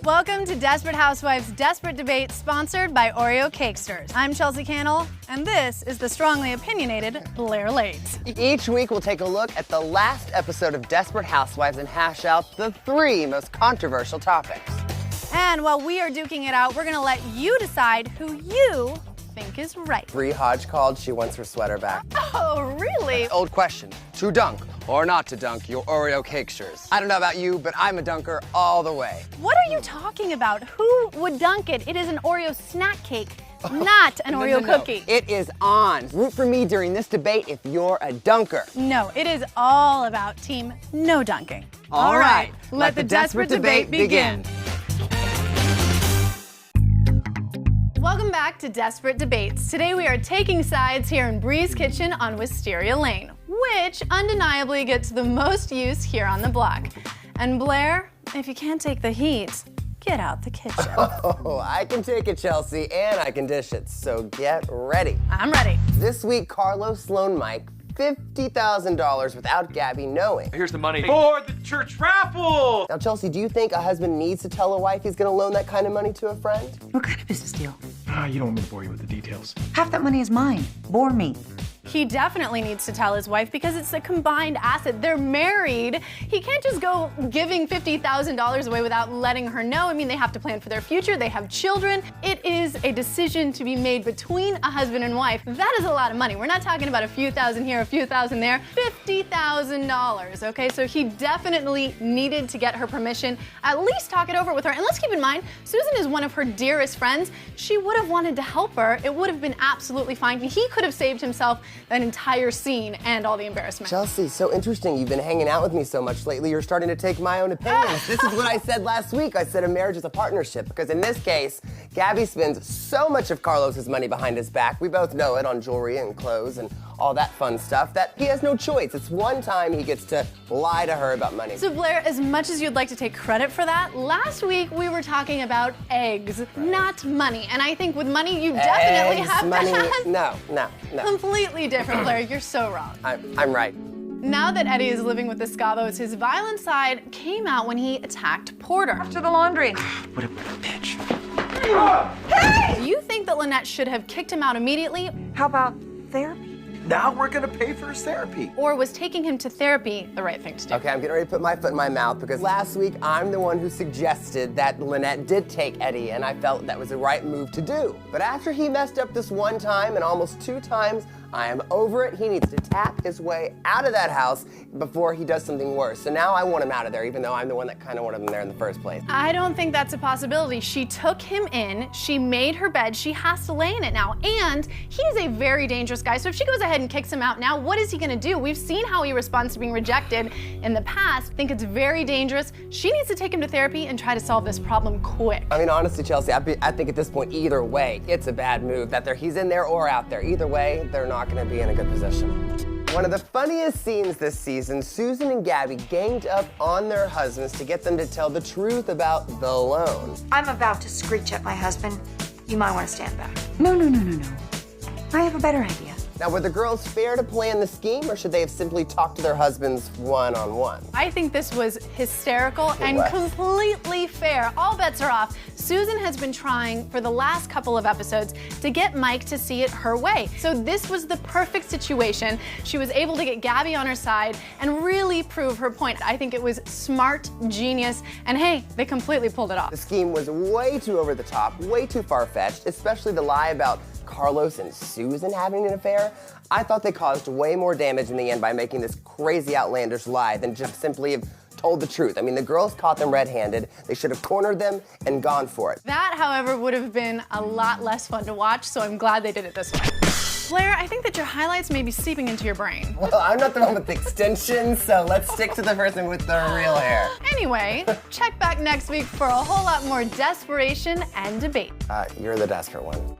Welcome to Desperate Housewives Desperate Debate, sponsored by Oreo Cakesters. I'm Chelsea Cannell, and this is the strongly opinionated Blair Late. Each week, we'll take a look at the last episode of Desperate Housewives and hash out the 3 most controversial topics. And while we are duking it out, we're going to let you decide who you think is right. Bree Hodge called. She wants her sweater back. Oh, really? Old question. To dunk or not to dunk your Oreo Cakesters? I don't know about you, but I'm a dunker all the way. What are you talking about? Who would dunk it? It is an Oreo snack cake, not an Oreo cookie. It is on. Root for me during this debate if you're a dunker. No, it is all about team no dunking. All right, let the desperate debate begin. Welcome back to Desperate Debates. Today we are taking sides here in Bree's Kitchen on Wisteria Lane, which undeniably gets the most use here on the block. And Blair, if you can't take the heat, get out the kitchen. Oh, I can take it, Chelsea, and I can dish it, so get ready. I'm ready. This week, Carlos loaned Mike $50,000 without Gaby knowing. Here's the money for the church raffle! Now, Chelsea, do you think a husband needs to tell a wife he's gonna loan that kind of money to a friend? What kind of business deal? You don't want me to bore you with the details. Half that money is mine. Bore me. He definitely needs to tell his wife because it's a combined asset. They're married. He can't just go giving $50,000 away without letting her know. I mean, they have to plan for their future. They have children. It is a decision to be made between a husband and wife. That is a lot of money. We're not talking about a few thousand here, a few thousand there. $50,000, okay? So he definitely needed to get her permission, at least talk it over with her. And let's keep in mind, Susan is one of her dearest friends. She would have wanted to help her. It would have been absolutely fine. He could have saved himself that entire scene and all the embarrassment. Chelsea, so interesting. You've been hanging out with me so much lately, you're starting to take my own opinions. This is what I said last week. I said a marriage is a partnership, because in this case, Gaby spends so much of Carlos's money behind his back, we both know it, on jewelry and clothes and all that fun stuff, that he has no choice. It's one time he gets to lie to her about money. So Blair, as much as you'd like to take credit for that, last week we were talking about eggs, not money. And I think with money, you definitely have money, to have... No. Completely different, Blair. You're so wrong. I'm right. Now that Eddie is living with the Scavos, his violent side came out when he attacked Porter. After the laundry. What a bitch. Hey! Do you think that Lynette should have kicked him out immediately? How about therapy? Now we're gonna pay for his therapy. Or was taking him to therapy the right thing to do? Okay, I'm getting ready to put my foot in my mouth, because last week I'm the one who suggested that Lynette did take Eddie, and I felt that was the right move to do. But after he messed up this one time and almost 2 times, I am over it. He needs to tap his way out of that house before he does something worse. So now I want him out of there, even though I'm the one that kind of wanted him there in the first place. I don't think that's a possibility. She took him in, she made her bed, she has to lay in it now. And he's a very dangerous guy, so if she goes ahead and kicks him out now, what is he gonna do? We've seen how he responds to being rejected in the past. I think it's very dangerous. She needs to take him to therapy and try to solve this problem quick. I mean, honestly, Chelsea, I think at this point, either way, it's a bad move. That he's in there or out there. Either way, they're not gonna be in a good position. One of the funniest scenes this season, Susan and Gaby ganged up on their husbands to get them to tell the truth about the loan. I'm about to screech at my husband. You might want to stand back. No. I have a better idea. Now, were the girls fair to plan the scheme, or should they have simply talked to their husbands one-on-one? I think this was hysterical and completely fair. All bets are off. Susan has been trying for the last couple of episodes to get Mike to see it her way. So this was the perfect situation. She was able to get Gaby on her side and really prove her point. I think it was smart, genius, and hey, they completely pulled it off. The scheme was way too over the top, way too far-fetched, especially the lie about Carlos and Susan having an affair. I thought they caused way more damage in the end by making this crazy outlandish lie than just simply have told the truth. I mean, the girls caught them red-handed. They should have cornered them and gone for it. That, however, would have been a lot less fun to watch, so I'm glad they did it this way. Blair, I think that your highlights may be seeping into your brain. Well, I'm not the one with the extensions, so let's stick to the person with the real hair. Anyway, check back next week for a whole lot more desperation and debate. You're the desperate one.